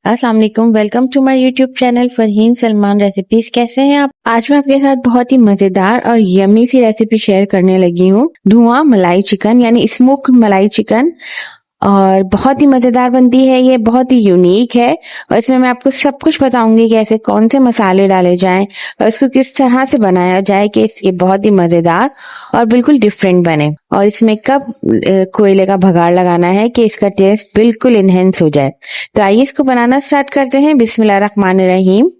अस्सलाम वालेकुम, welcome to my YouTube channel Farheen Salman recipes. कैसे हैं आप? आज मैं आपके साथ बहुत ही मजेदार और यमी सी रेसिपी शेयर करने लगी हूँ। धुआं मलाई चिकन यानी स्मोक मलाई चिकन, और बहुत ही मजेदार बनती है। ये बहुत ही यूनिक है और इसमें मैं आपको सब कुछ बताऊंगी कि ऐसे कौन से मसाले डाले जाएं और इसको किस तरह से बनाया जाए कि ये बहुत ही मजेदार और बिल्कुल डिफरेंट बने। और इसमें कब कोयले का भगाड़ लगाना है कि इसका टेस्ट बिल्कुल इनहेंस हो जाए। तो आइए इसको बनाना स्टार्ट करते हैं। बिस्मिल्लाहिर्रहमानिर्रहीम।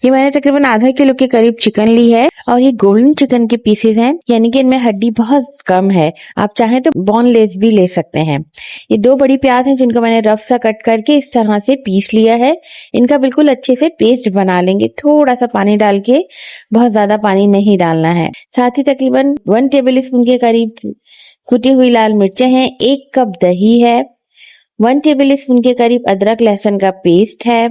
ये मैंने तकरीबन आधा किलो के करीब चिकन ली है और ये गोल्डन चिकन के पीसेस हैं, यानी कि इनमें हड्डी बहुत कम है। आप चाहें तो बोनलेस भी ले सकते हैं। ये 2 बड़ी प्याज हैं जिनको मैंने रफ सा कट करके इस तरह से पीस लिया है। इनका बिल्कुल अच्छे से पेस्ट बना लेंगे, थोड़ा सा पानी डाल के, बहुत ज्यादा पानी नहीं डालना है। साथ ही तकरीबन 1 टेबल स्पून के करीब कुटी हुई लाल मिर्चें हैं, 1 कप दही है, 1 टेबल स्पून के करीब अदरक लहसुन का पेस्ट है,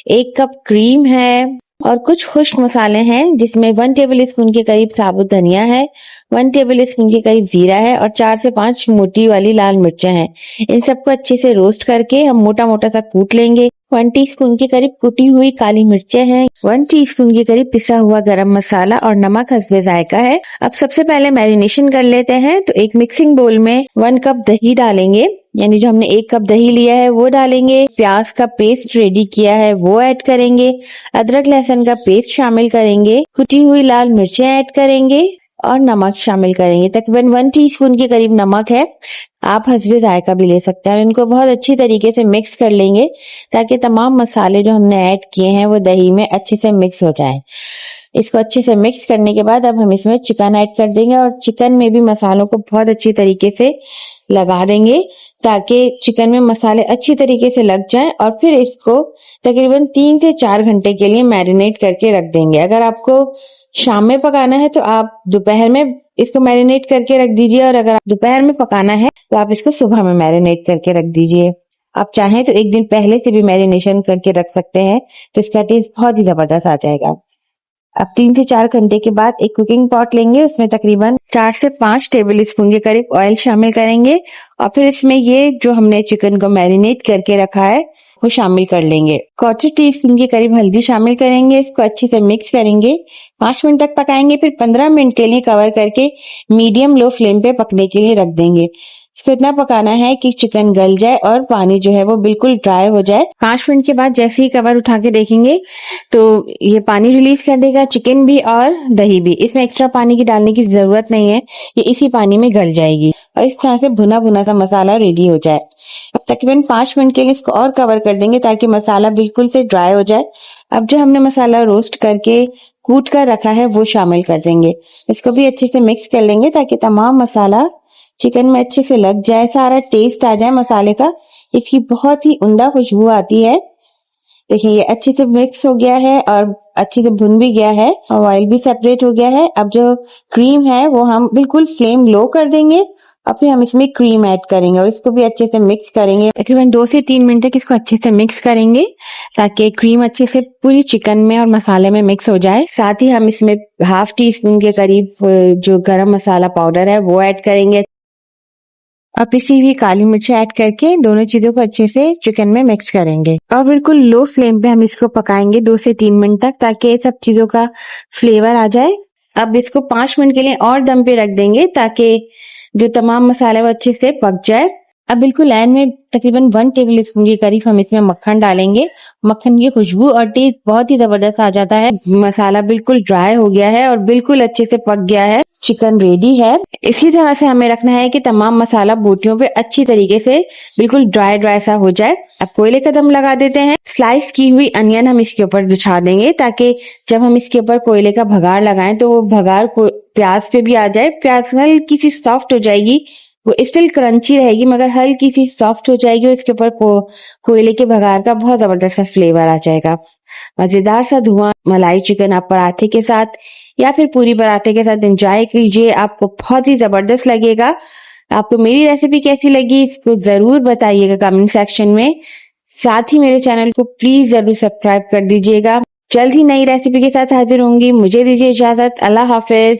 1 कप क्रीम है और कुछ खुश्क मसाले हैं जिसमें 1 टेबल स्पून के करीब साबुत धनिया है, 1 टेबल स्पून के करीब जीरा है और 4 से 5 मोटी वाली लाल मिर्चें हैं। इन सबको अच्छे से रोस्ट करके हम मोटा मोटा सा कूट लेंगे। 1 टीस्पून के करीब कुटी हुई काली मिर्चें हैं, 1 टीस्पून के करीब पिसा हुआ गरम मसाला और नमक हस्बे जायका है। अब सबसे पहले मैरिनेशन कर लेते हैं। तो एक मिक्सिंग बोल में 1 कप दही डालेंगे, यानी जो हमने 1 कप दही लिया है वो डालेंगे। प्याज का पेस्ट रेडी किया है वो ऐड करेंगे, अदरक लहसुन का पेस्ट शामिल करेंगे, कुटी हुई लाल मिर्चें ऐड करेंगे और नमक शामिल करेंगे। तकरीबन 1 टीस्पून के करीब नमक है, आप हस्बे जायका भी ले सकते हैं। इनको बहुत अच्छी तरीके से मिक्स कर लेंगे ताकि तमाम मसाले जो हमने ऐड किए हैं वो दही में अच्छे से मिक्स हो जाएं। इसको अच्छे से मिक्स करने के बाद अब हम इसमें चिकन ऐड कर देंगे और चिकन में भी मसालों को बहुत अच्छी तरीके से लगा देंगे ताकि चिकन में मसाले अच्छी तरीके से लग जाएं। और फिर इसको तकरीबन 3 से 4 घंटे के लिए मैरिनेट करके रख देंगे। अगर आपको शाम में पकाना है तो आप दोपहर में इसको मैरिनेट करके रख दीजिए, और अगर आप दोपहर में पकाना है तो आप इसको सुबह में मैरिनेट करके रख दीजिए। आप चाहें तो 1 दिन पहले से भी मैरिनेशन करके रख सकते हैं, तो इसका टेस्ट बहुत ही जबरदस्त आ जाएगा। अब 3 से 4 घंटे के बाद एक कुकिंग पॉट लेंगे, उसमें तकरीबन 4 से 5 टेबल स्पून के करीब ऑयल शामिल करेंगे और फिर इसमें ये जो हमने चिकन को मैरिनेट करके रखा है वो शामिल कर लेंगे। 1/4 टीस्पून के करीब हल्दी शामिल करेंगे, इसको अच्छे से मिक्स करेंगे, 5 मिनट तक पकाएंगे, फिर 15 मिनट के लिए कवर करके मीडियम लो फ्लेम पे पकने के लिए रख देंगे। इसको इतना पकाना है कि चिकन गल जाए और पानी जो है वो बिल्कुल ड्राई हो जाए। 5 मिनट के बाद जैसे ही कवर उठा के देखेंगे तो ये पानी रिलीज कर देगा, चिकन भी और दही भी। इसमें एक्स्ट्रा पानी की डालने की जरूरत नहीं है, ये इसी पानी में गल जाएगी और इस तरह से भुना भुना सा मसाला रेडी हो जाए। अब तकरीबन 5 मिनट के लिए इसको और कवर कर देंगे ताकि मसाला बिल्कुल से ड्राई हो जाए। अब जो हमने मसाला रोस्ट करके कूट कर रखा है वो शामिल कर देंगे, इसको भी अच्छे से मिक्स कर लेंगे ताकि तमाम मसाला चिकन में अच्छे से लग जाए, सारा टेस्ट आ जाए मसाले का। इसकी बहुत ही उम्दा खुशबू आती है। देखिए ये अच्छे से मिक्स हो गया है और अच्छे से भुन भी गया है और ऑयल भी सेपरेट हो गया है। अब जो क्रीम है वो हम बिल्कुल फ्लेम लो कर देंगे और फिर हम इसमें क्रीम ऐड करेंगे और इसको भी अच्छे से मिक्स करेंगे। तकरीबन 2 से 3 मिनट तक इसको अच्छे से मिक्स करेंगे ताकि क्रीम अच्छे से पूरी चिकन में और मसाले में मिक्स हो जाए। साथ ही हम इसमें 1/2 टीस्पून के करीब जो गरम मसाला पाउडर है वो ऐड करेंगे। अब पिसी हुई काली मिर्च ऐड करके दोनों चीजों को अच्छे से चिकन में मिक्स करेंगे और बिल्कुल लो फ्लेम पे हम इसको पकाएंगे 2 से 3 मिनट तक ताकि सब चीजों का फ्लेवर आ जाए। अब इसको 5 मिनट के लिए और दम पे रख देंगे ताकि जो तमाम मसाले वो अच्छे से पक जाए। अब बिल्कुल एंड में तकरीबन 1 टेबल स्पून के करीब हम इसमें मक्खन डालेंगे। मक्खन की खुशबू और टेस्ट बहुत ही जबरदस्त आ जाता है। मसाला बिल्कुल ड्राई हो गया है और बिल्कुल अच्छे से पक गया है, चिकन रेडी है। इसी तरह से हमें रखना है कि तमाम मसाला बोटियों पे अच्छी तरीके से बिल्कुल ड्राई ड्राई सा हो जाए। अब कोयले का दम लगा देते हैं। स्लाइस की हुई अनियन हम इसके ऊपर बिछा देंगे ताकि जब हम इसके ऊपर कोयले का भगार लगाएं तो वो भगार को प्याज पे भी आ जाए। प्याज हल्की सी सॉफ्ट हो जाएगी, वो स्टिल क्रंची रहेगी मगर हल्की सी सॉफ्ट हो जाएगी और इसके ऊपर कोयले के भगार का बहुत जबरदस्त सा फ्लेवर आ जाएगा। मजेदार सा धुआं मलाई चिकन आप पराठे के साथ या फिर पूरी पराठे के साथ एंजॉय कीजिए, आपको बहुत ही जबरदस्त लगेगा। आपको मेरी रेसिपी कैसी लगी इसको जरूर बताइएगा कमेंट सेक्शन में। साथ ही मेरे चैनल को प्लीज जरूर सब्सक्राइब कर दीजिएगा। जल्द ही नई रेसिपी के साथ हाजिर होंगी। मुझे दीजिए इजाजत। अल्लाह हाफिज।